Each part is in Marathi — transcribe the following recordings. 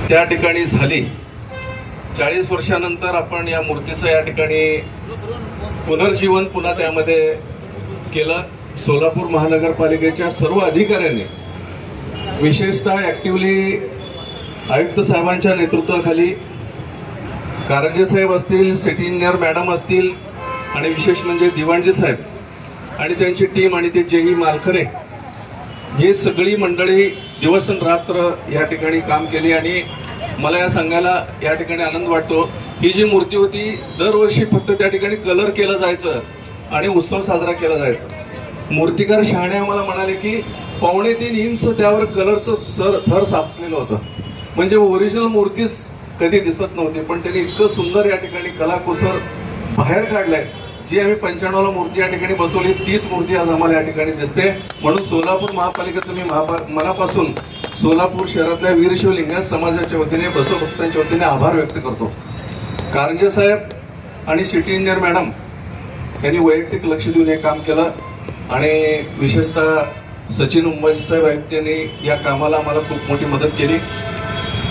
त्या ठिकाणी झाली. 40 वर्षानंतर आपण या मूर्तीचं या ठिकाणी पुनर्जीवन पुन्हा त्यामध्ये केलं. सोलापूर महानगरपालिकेच्या सर्व अधिकाऱ्यांनी, विशेषतः ॲक्टिव्हली आयुक्त साहेबांच्या नेतृत्वाखाली कारंजे साहेब असतील, सिटी इंजिनियर मॅडम असतील, आणि विशेष म्हणजे दिवाणजी साहेब आणि त्यांची टीम आणि ते जेई मालखरे, हे सगळी मंडळी दिवस रात्र या ठिकाणी काम केली. आणि मला या सांगायला या ठिकाणी आनंद वाटतो, ही जी मूर्ती होती दरवर्षी फक्त त्या ठिकाणी कलर केलं जायचं आणि उत्सव साजरा केला जायचा. मूर्तिकार शहाणे आम्हाला म्हणाले की 2.5 इंच त्यावर कलरचं थर साचलेलं होतं, म्हणजे ओरिजिनल मूर्तीच कधी दिसत नव्हती. पण त्यांनी इतकं सुंदर या ठिकाणी कलाकुसर बाहेर काढलाय. जी आम्ही 95ला मूर्ती या ठिकाणी बसवली, 30 मूर्ती आज आम्हाला या ठिकाणी दिसते. म्हणून सोलापूर महापालिकेचं मी मनापासून सोलापूर शहरातल्या वीरशैव लिंगायत समाजाच्या वतीने, बसवभक्तांच्या वतीने आभार व्यक्त करतो. कारंजे साहेब आणि सिटी इंजिनियर मॅडम यांनी वैयक्तिक लक्ष देऊन हे काम केलं. आणि विशेषतः सचिन उंबाजी साहेब आयुक्त यांनी या कामाला आम्हाला खूप मोठी मदत केली.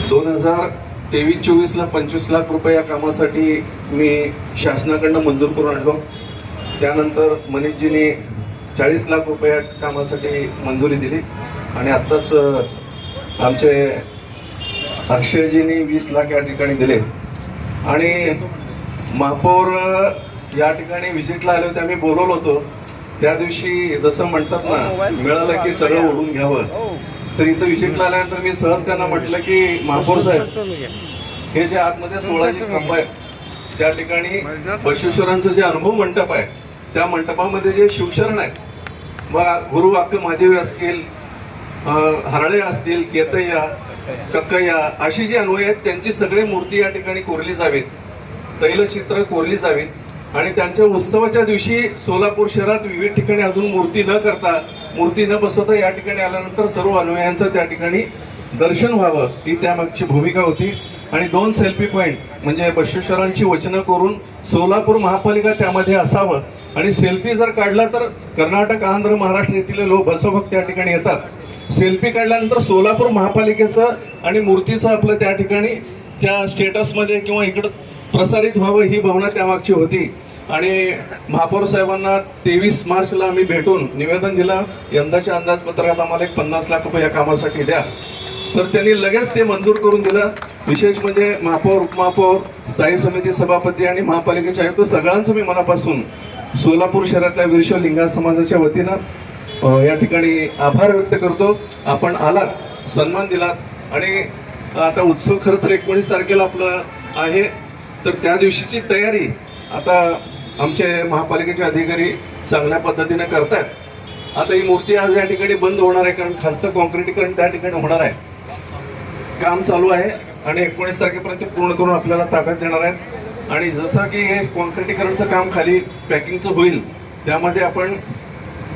2023-24ला 25 लाख रुपये या कामासाठी मी शासनाकडनं मंजूर करून आणलो. त्यानंतर मनीषजींनी 40 लाख रुपये या कामासाठी मंजुरी दिली. आणि आत्ताच आमचे अक्षयजींनी 20 लाख या ठिकाणी दिले. आणि महापौर या ठिकाणी व्हिजिटला आले होते, आम्ही बोलवलो होतो. त्या दिवशी जसं म्हणतात ना, मिळालं की सगळं ओढून घ्यावं, तर इथं व्हिजिटला आल्यानंतर मी सहज त्यांना म्हटलं की महापौर साहेब, हे जे आतमध्ये 16 खांब आहे त्या ठिकाणी बसवेश्वरांचं जे अनुभव मंडप आहे, त्या मंडपामध्ये जे शिवशरण आहेत, मग गुरु वाक्य महादेवी असतील, हरळे असतील, केतय्या, कक्कय्या, अशी जी अन्वय आहेत त्यांची सगळी मूर्ती या ठिकाणी कोरली जावीत, तैलचित्र कोरली जावीत. आणि त्यांच्या उत्सवाच्या दिवशी सोलापूर शहरात विविध ठिकाणी अजून मूर्ती न बसवता या ठिकाणी आल्यानंतर सर्व अनुयायांचं त्या ठिकाणी दर्शन व्हावं, ही त्यामागची भूमिका होती. आणि 2 सेल्फी पॉईंट म्हणजे बसवेश्वरांची वचनं करून सोलापूर महापालिका त्यामध्ये असावं. आणि सेल्फी जर काढला तर कर्नाटक, आंध्र, महाराष्ट्र येथील लोक बसवभक्त त्या ठिकाणी येतात. सेल्फी काढल्यानंतर सोलापूर महापालिकेचं आणि मूर्तीचं आपलं त्या ठिकाणी त्या स्टेटसमध्ये किंवा इकडं प्रसारित व्हावं, ही भावना त्यामागची होती. आणि महापौर साहेबांना 23 मार्चला आम्ही भेटून निवेदन दिलं, यंदाच्या अंदाजपत्रकात आम्हाला 50 लाख रुपये या कामासाठी द्या. तर त्यांनी लगेच ते मंजूर करून दिलं. विशेष म्हणजे महापौर, उपमहापौर, स्थायी समिती सभापती आणि महापालिकेचे आयुक्त सगळ्यांचं मी मनापासून सोलापूर शहरातल्या वीरशैव लिंगायत समाजाच्या वतीनं या ठिकाणी आभार व्यक्त करतो. आपण आलात, सन्मान दिलात. आणि आता उत्सव खरं तर 19 तारखेला आपलं आहे, तर त्या दिवशीची तयारी आता आमचे महापालिकेचे अधिकारी चांगल्या पद्धतीने करतायत. आता ही मूर्ती आज या ठिकाणी बंद होणार आहे, कारण खालचं कॉन्क्रिटीकरण त्या ठिकाणी होणार आहे, काम चालू आहे. आणि 19 तारखेपर्यंत पूर्ण करून आपल्याला ताब्यात देणार आहेत. आणि जसं की हे कॉन्क्रिटीकरणचं काम खाली पॅकिंगचं होईल, त्यामध्ये आपण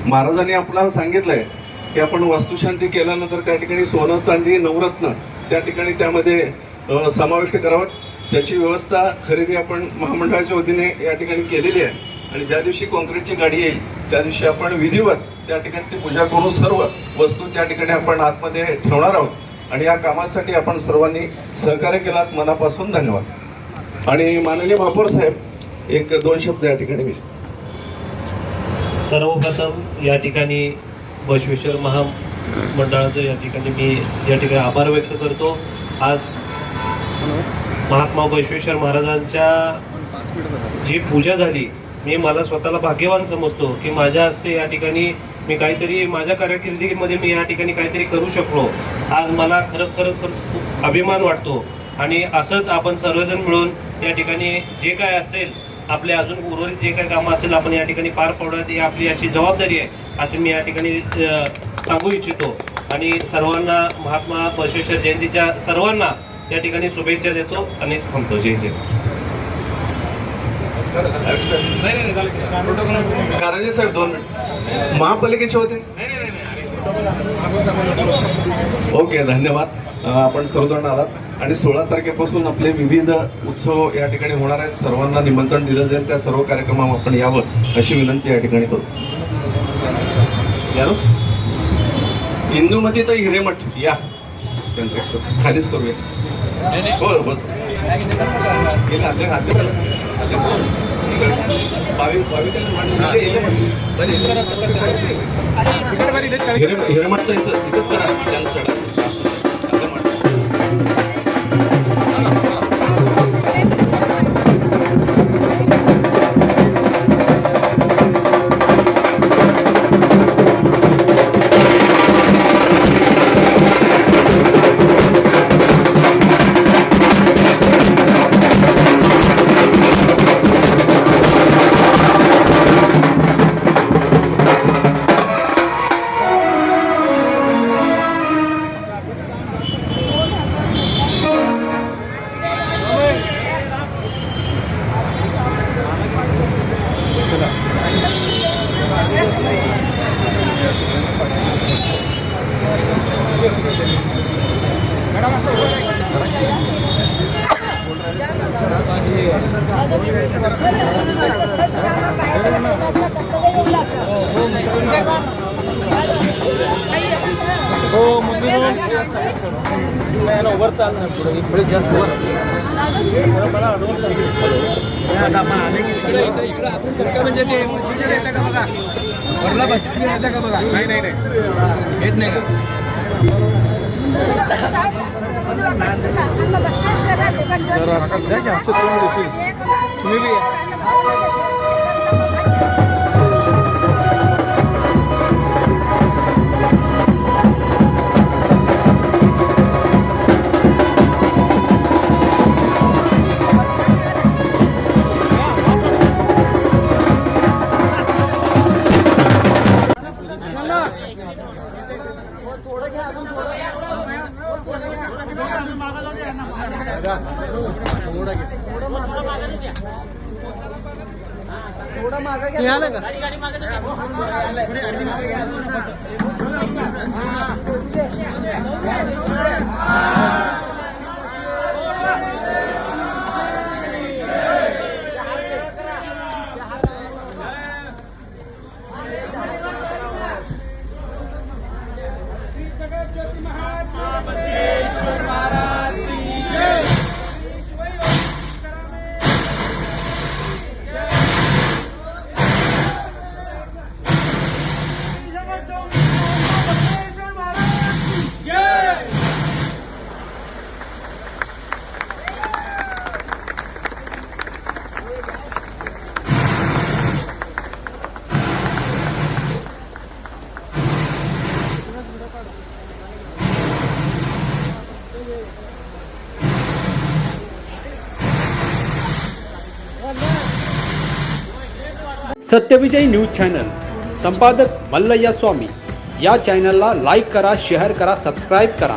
महाराजांनी आपल्याला सांगितलंय की आपण वास्तुशांती केल्यानंतर त्या ठिकाणी सोनं, चांदी, नवरत्न त्या ठिकाणी त्यामध्ये समाविष्ट करावं. त्याची व्यवस्था, खरेदी आपण महामंडळाच्या वतीने या ठिकाणी केलेली आहे. आणि ज्या दिवशी कॉन्क्रीटची गाडी येईल त्या दिवशी आपण विधिवत त्या ठिकाणी ती पूजा करून सर्व वस्तू त्या ठिकाणी आपण आतमध्ये ठेवणार आहोत. आणि या कामासाठी आपण सर्वांनी सहकार्य केलात, मनापासून धन्यवाद. आणि माननीय महापौर साहेब, 1-2 शब्द या ठिकाणी. सर्वप्रथम या ठिकाणी बसवेश्वर महामंडळाचं या ठिकाणी आभार व्यक्त करतो. आज महात्मा बसवेश्वर महाराजांच्या जी पूजा झाली, मला स्वतःला भाग्यवान समजतो की माझ्या हस्ते या ठिकाणी मी काहीतरी माझ्या कारकिर्दीमध्ये मी या ठिकाणी काहीतरी करू शकलो. आज मला खरं खूप अभिमान वाटतो. आणि असंच आपण सर्वजण मिळून या ठिकाणी जे काय असेल, आपले अजून उर्वरित जे काही कामं असेल आपण या ठिकाणी पार पाडण्यात, ही आपली अशी जबाबदारी आहे असे मी या ठिकाणी सांगू इच्छितो. आणि सर्वांना महात्मा बसवेश्वर जयंतीच्या सर्वांना या ठिकाणी शुभेच्छा देतो आणि थांबतो. जय जय. कारंजे साहेब 2 मिनिट महापालिकेच्या वतीने. ओके, धन्यवाद. आपण सर्वजण आलात. आणि 16 तारखेपासून आपले विविध उत्सव या ठिकाणी होणार आहेत. सर्वांना निमंत्रण दिलं जाईल, त्या सर्व कार्यक्रमात आपण यावं अशी विनंती या ठिकाणी करू. इंदुमती तर हिरेमठ या, त्यांचं खालीच करूया. हो बस हिरमतचं इथंच करा त्याला चढा वर चालणार पुढे इकडे जास्त म्हणजे ते मशिनर येतं का बघा वरला मशिनर येतं का बघा नाही नाही येत नाही का तुम्ही बी सत्यविजय न्यूज चॅनल संपादक मल्लय्या स्वामी या चॅनलला लाईक करा, शेअर करा, सबस्क्राईब करा.